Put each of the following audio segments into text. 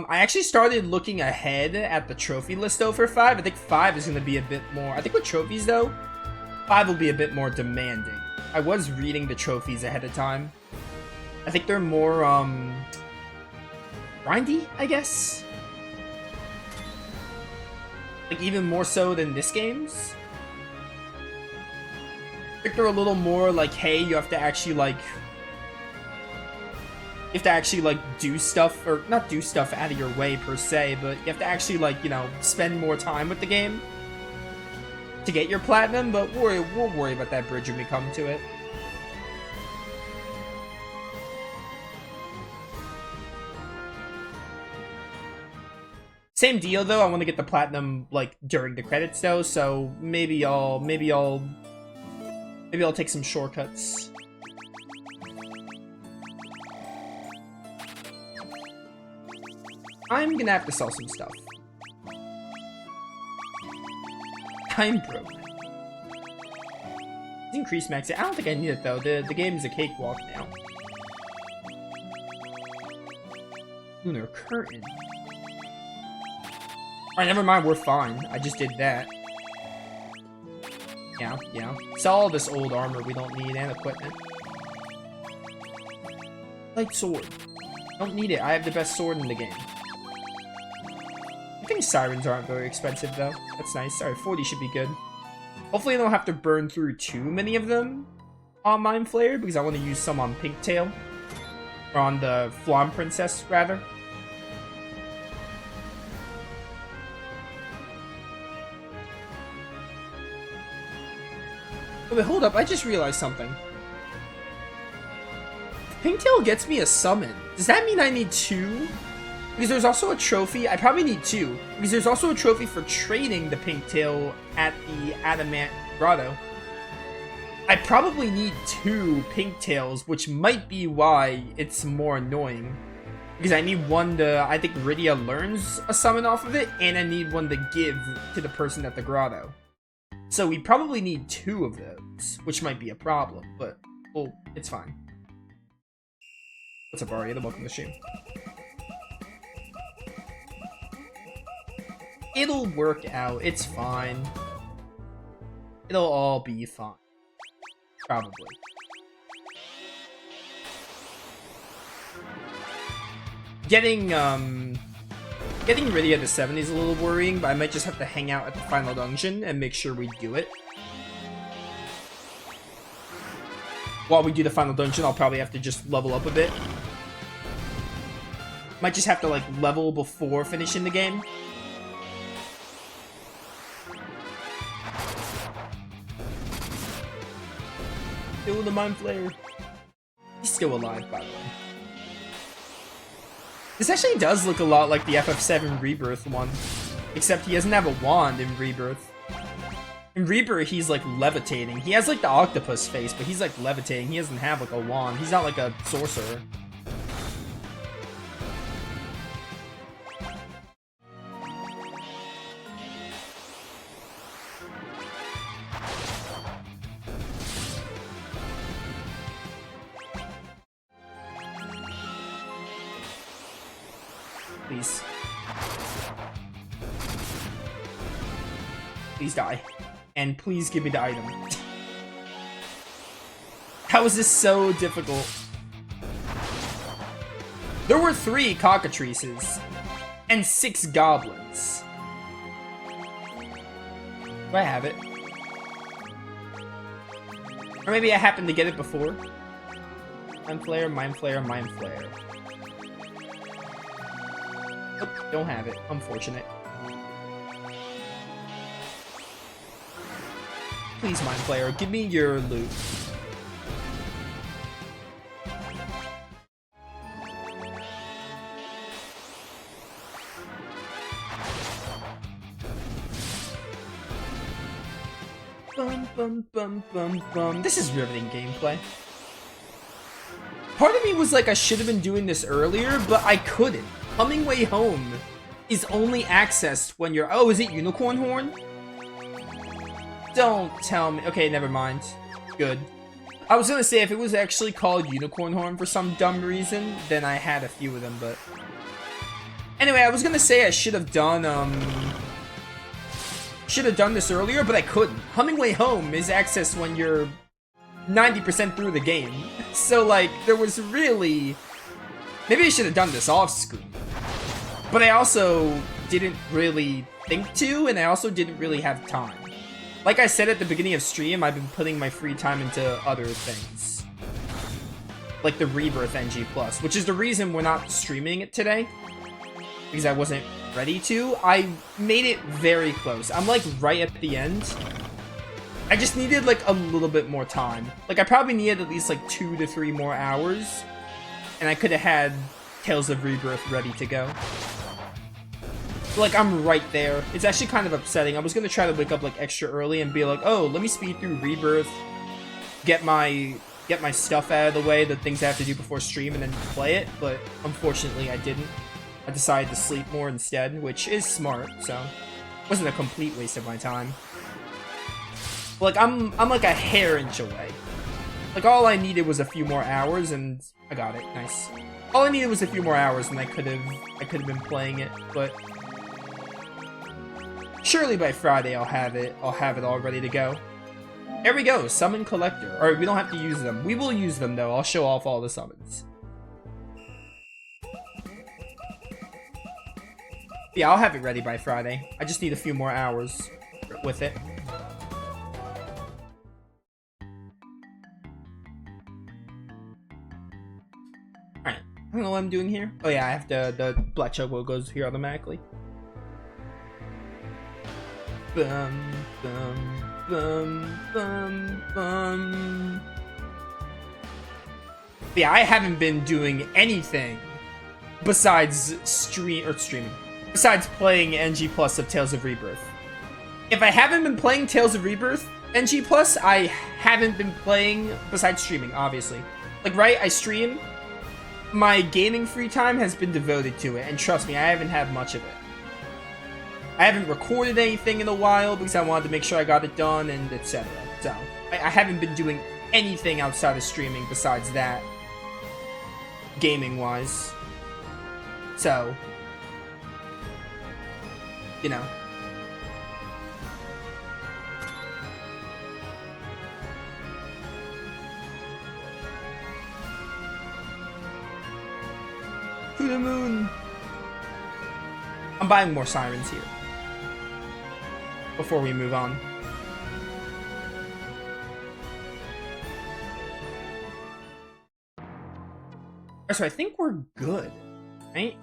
I actually started looking ahead at the trophy list though for 5. I think 5 is going to be a bit more. I think with trophies though, 5 will be a bit more demanding. I was reading the trophies ahead of time. I think they're more grindy, I guess. Like even more so than this game's. I think they're a little more like, hey, you have to actually like do stuff, or not do stuff out of your way per se, but you have to actually like, you know, spend more time with the game to get your platinum, but we'll worry about that bridge when we come to it. Same deal though, I want to get the platinum like during the credits though, so maybe I'll take some shortcuts. I'm gonna have to sell some stuff. I'm broke. Increase max. I don't think I need it though. The game is a cakewalk now. Lunar curtain. Alright, never mind, we're fine. I just did that. Yeah. Sell all this old armor we don't need and equipment. Light sword. Don't need it. I have the best sword in the game. I think sirens aren't very expensive though. That's nice. Alright, 40 should be good. Hopefully I don't have to burn through too many of them on Mind Flayer, because I want to use some on Pinktail. Or on the Flawn Princess, rather. Oh, wait, hold up. I just realized something. If Pinktail gets me a summon, does that mean I need 2? Because there's also a trophy. I probably need 2. Because there's also a trophy for trading the Pinktail at the Adamant Grotto. I probably need 2 Pinktails, which might be why it's more annoying. Because I need one to, I think Rydia learns a summon off of it, and I need one to give to the person at the grotto. So we probably need 2 of those, which might be a problem, but, well, it's fine. What's up, Aria? Welcome to the stream. It'll work out. It's fine. It'll all be fine. Probably. Getting Rydia to 70 is a little worrying, but I might just have to hang out at the final dungeon and make sure we do it. While we do the final dungeon, I'll probably have to just level up a bit. Might just have to, like, level before finishing the game. Kill the Mind Flayer. He's still alive, by the way. This actually does look a lot like the FF7 Rebirth one. Except he doesn't have a wand in Rebirth. In Rebirth, he's like levitating. He has like the octopus face, but he's like levitating. He doesn't have like a wand. He's not like a sorcerer. Please. Please die. And please give me the item. How is this so difficult? There were 3 cockatrices. And 6 goblins. Do I have it? Or maybe I happened to get it before. Mind Flayer, Mind Flayer, Mind Flayer. Nope, don't have it. Unfortunate. Please, Mind Flayer, give me your loot. Bum, bum, bum, bum, bum. This is riveting gameplay. Part of me was like, I should have been doing this earlier, but I couldn't. Coming Way Home is only accessed when you're... Oh, is it Unicorn Horn? Don't tell me. Okay, never mind. Good. I was gonna say, if it was actually called Unicorn Horn for some dumb reason, then I had a few of them, but... Anyway, I was gonna say I should have done this earlier, but I couldn't. Humming Way Home is accessed when you're 90% through the game. So, like, there was really... Maybe I should have done this off screen. But I also didn't really think to, and I also didn't really have time. Like I said at the beginning of stream, I've been putting my free time into other things. Like the Rebirth NG+, which is the reason we're not streaming it today. Because I wasn't ready to. I made it very close. I'm like right at the end. I just needed like a little bit more time. Like I probably needed at least like 2 to 3 more hours. And I could have had Tales of Rebirth ready to go. Like, I'm right there. It's actually kind of upsetting. I was gonna try to wake up, like, extra early and be like, oh, let me speed through Rebirth, get my stuff out of the way, the things I have to do before stream, and then play it, but unfortunately I didn't. I decided to sleep more instead, which is smart, so it wasn't a complete waste of my time. Like, I'm like a hair inch away. Like, all I needed was a few more hours, and I got it. Nice. All I needed was a few more hours, and I could have been playing it, but... Surely by Friday I'll have it all ready to go. There we go, Summon Collector. Alright, we don't have to use them. We will use them though, I'll show off all the summons. Yeah, I'll have it ready by Friday. I just need a few more hours with it. Alright, I don't know what I'm doing here. Oh yeah, I have the Black Chocobo goes here automatically. Bum, bum, bum, bum, bum. Yeah, I haven't been doing anything besides streaming. Besides playing NG Plus of Tales of Rebirth. If I haven't been playing Tales of Rebirth NG Plus, I haven't been playing besides streaming, obviously. Like, right, I stream. My gaming free time has been devoted to it, and trust me, I haven't had much of it. I haven't recorded anything in a while because I wanted to make sure I got it done and etc. So, I haven't been doing anything outside of streaming besides that, gaming-wise. So, you know. To the moon! I'm buying more sirens here before we move on. So I think we're good, right?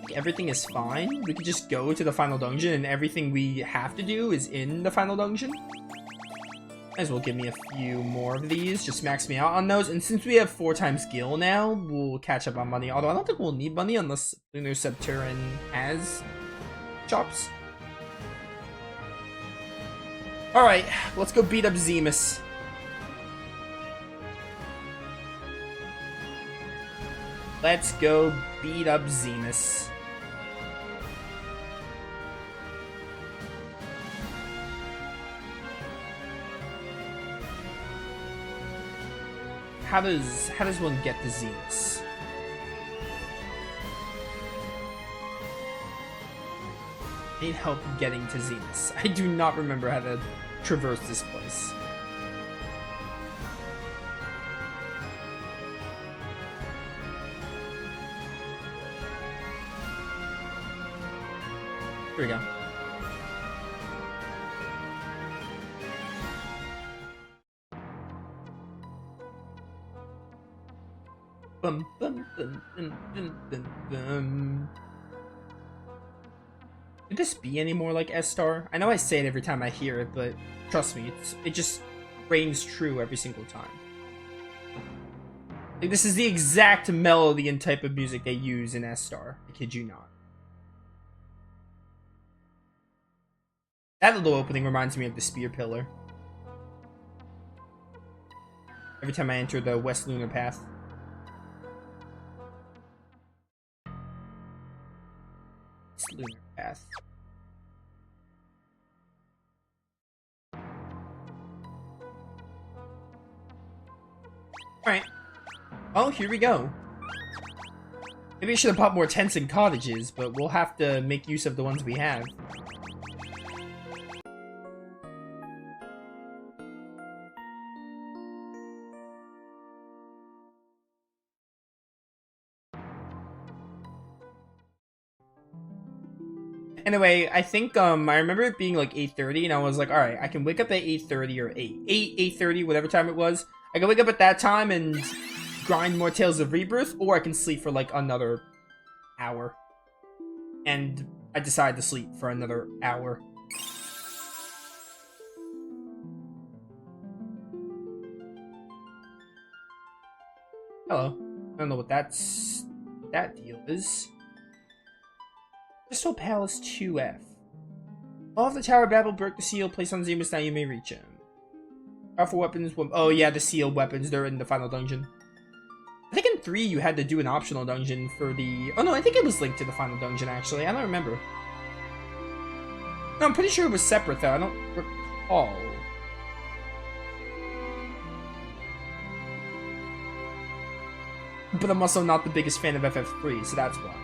Like everything is fine. We could just go to the final dungeon and everything we have to do is in the final dungeon. Might as well give me a few more of these. Just max me out on those. And since we have 4 times Gil now, we'll catch up on money. Although I don't think we'll need money unless Lunar Subterrane has chops. Alright, let's go beat up Zemus. Let's go beat up Zemus. How does one get to Zemus? I need help getting to Zemus. I do not remember how to traverse this place. Here we go. Bum, bum, bum, bum, bum, bum, bum. Could this be any more like S-Star? I know I say it every time I hear it, but trust me, it just reigns true every single time. Like, this is the exact melody and type of music they use in S-Star. I kid you not. That little opening reminds me of the Spear Pillar. Every time I enter the West Lunar Path. Lunar Path. Alright. Oh, here we go. Maybe I should have bought more tents and cottages, but we'll have to make use of the ones we have. Anyway, I think I remember it being like 8:30, and I was like, all right, I can wake up at 8:30 or 8:30, whatever time it was. I can wake up at that time and grind more Tales of Rebirth, or I can sleep for like another hour. And I decided to sleep for another hour. Hello. I don't know what that deal is. Crystal Palace 2F. All of the Tower of Babel broke the seal placed on Zemus, now you may reach him. Powerful weapons. Oh yeah, the sealed weapons, they're in the final dungeon. I think in 3 you had to do an optional dungeon for the... Oh no, I think it was linked to the final dungeon actually, I don't remember. No, I'm pretty sure it was separate though, I don't recall. But I'm also not the biggest fan of FF3, so that's why.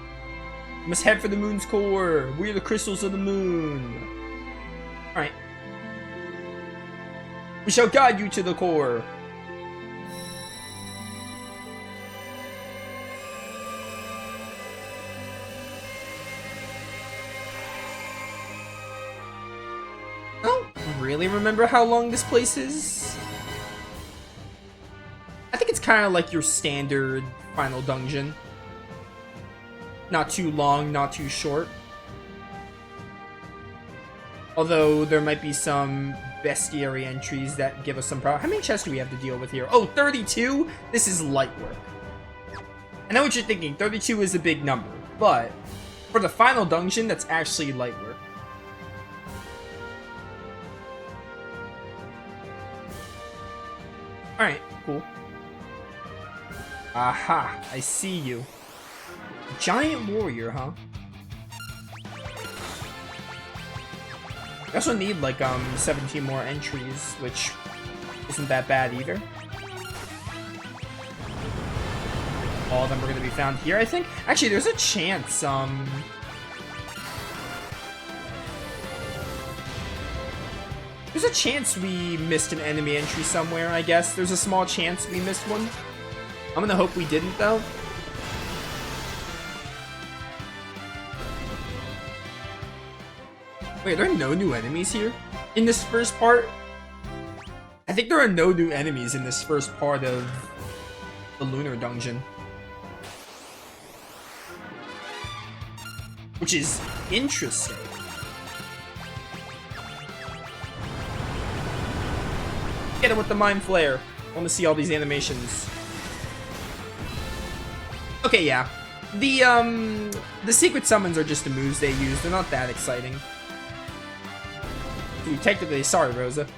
We must head for the moon's core. We're the crystals of the moon. Alright. We shall guide you to the core. I don't really remember how long this place is. I think it's kind of like your standard final dungeon. Not too long, not too short. Although there might be some bestiary entries that give us some problem. How many chests do we have to deal with here? Oh, 32? This is light work. I know what you're thinking. 32 is a big number. But for the final dungeon, that's actually light work. Alright, cool. Aha, I see you. Giant warrior, huh? We also need like 17 more entries, which isn't that bad either. All of them are going to be found here, I think. Actually, there's a chance there's a chance we missed an enemy entry somewhere, I guess. There's a small chance we missed one. I'm gonna hope we didn't though. Wait, are there no new enemies here? In this first part? I think there are no new enemies in this first part of the Lunar dungeon. Which is interesting. Get him with the Mind Flare. I want to see all these animations. Okay, yeah. The secret summons are just the moves they use. They're not that exciting. Ooh, technically, sorry, Rosa.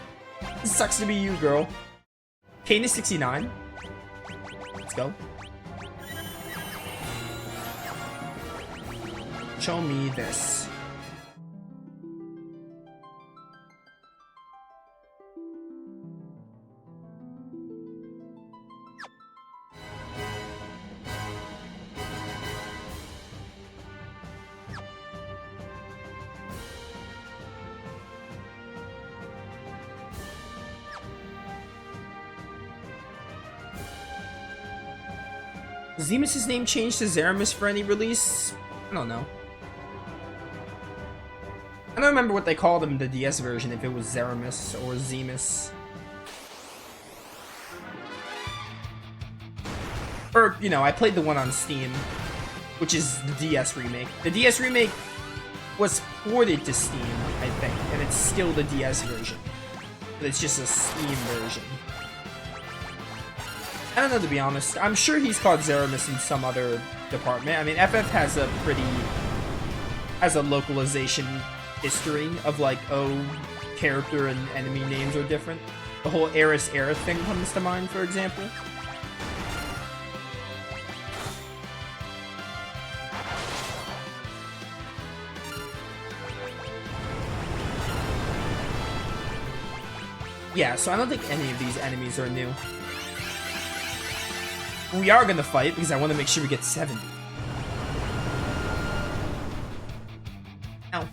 It sucks to be you, girl. Kane is 69. Let's go. Show me this. Zemus' name changed to Zeramis for any release? I don't know. I don't remember what they called him in the DS version, if it was Zeramis or Zemus. Or, you know, I played the one on Steam, which is the DS remake. The DS remake was ported to Steam, I think, and it's still the DS version. But it's just a Steam version. I don't know, to be honest. I'm sure he's called Zeramis in some other department. I mean, FF has a localization history of like, oh, character and enemy names are different. The whole Eris Era thing comes to mind, for example. Yeah, so I don't think any of these enemies are new. We are gonna fight because I want to make sure we get 70. Ow.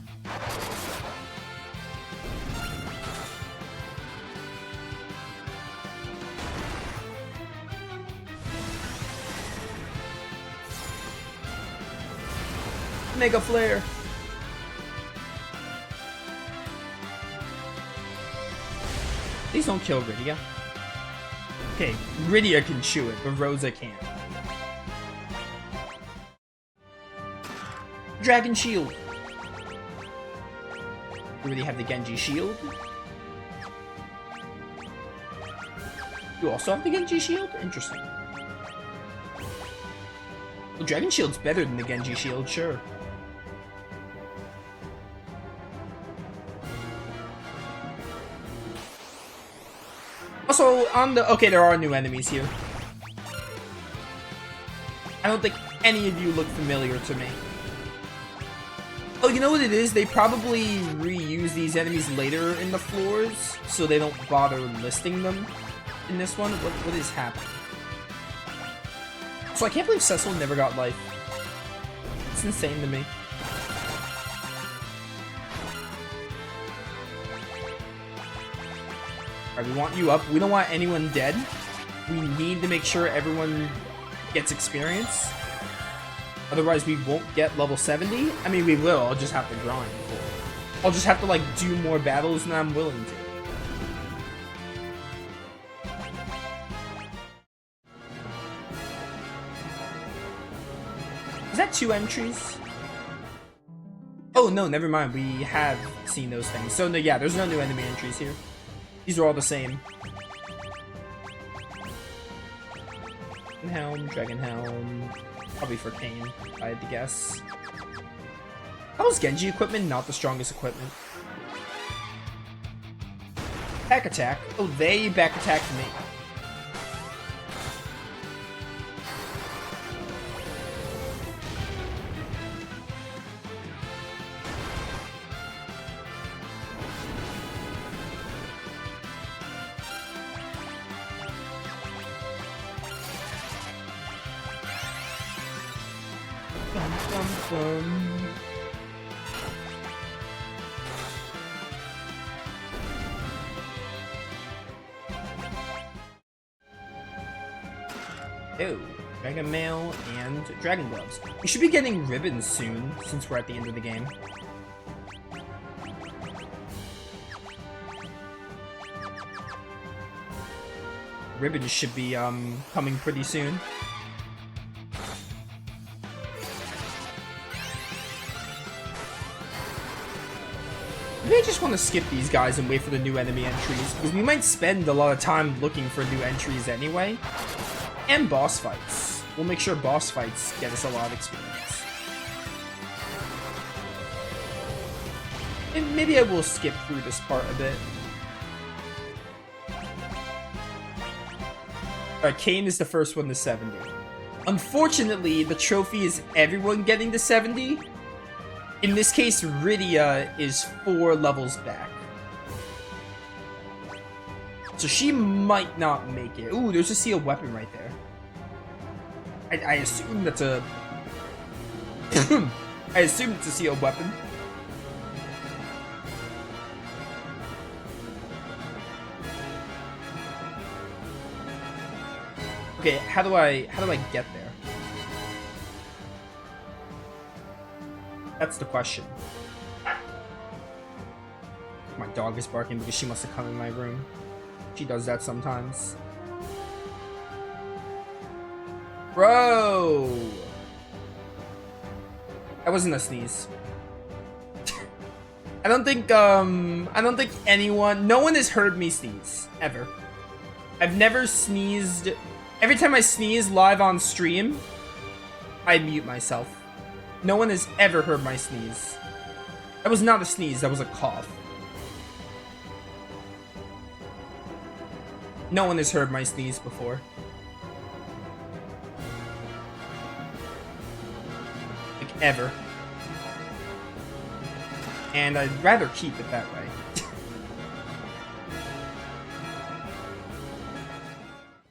Mega Flare. Please don't kill Rydia. Okay, Rydia can chew it, but Rosa can't. Dragon Shield. You already have the Genji Shield. You also have the Genji Shield? Interesting. Well, Dragon Shield's better than the Genji Shield, sure. Also, on the... Okay, there are new enemies here. I don't think any of you look familiar to me. Oh, you know what it is? They probably reuse these enemies later in the floors, so they don't bother listing them in this one. What is happening? So I can't believe Cecil never got life. It's insane to me. Alright, we want you up. We don't want anyone dead. We need to make sure everyone gets experience. Otherwise, we won't get level 70. I mean, we will. I'll just have to grind for it. I'll just have to, like, do more battles than I'm willing to. Is that 2 entries? Oh, no, never mind. We have seen those things. So, no, yeah, there's no new enemy entries here. These are all the same. Helm, Dragon Helm. Probably for Kane, if I had to guess. How is Genji equipment not the strongest equipment? Back attack. Oh, they back attacked me. Oh, Dragon Mail and Dragon Gloves. We should be getting ribbons soon, since we're at the end of the game. Ribbons should be coming pretty soon. Maybe I just want to skip these guys and wait for the new enemy entries, because we might spend a lot of time looking for new entries anyway. And boss fights. We'll make sure boss fights get us a lot of experience. And maybe I will skip through this part a bit. Alright, Kane is the first one to 70. Unfortunately, the trophy is everyone getting to 70. In this case, Rydia is 4 levels back. So she might not make it. Ooh, there's a sealed weapon right there. I assume that's a... I assume it's a sealed weapon. Okay, how do I get there? That's the question. My dog is barking because she must have come in my room. She does that sometimes. Bro! That wasn't a sneeze. I don't think anyone... No one has heard me sneeze. Ever. I've never sneezed... Every time I sneeze live on stream, I mute myself. No one has ever heard my sneeze. That was not a sneeze, that was a cough. No one has heard my sneeze before. Like, ever. And I'd rather keep it that way.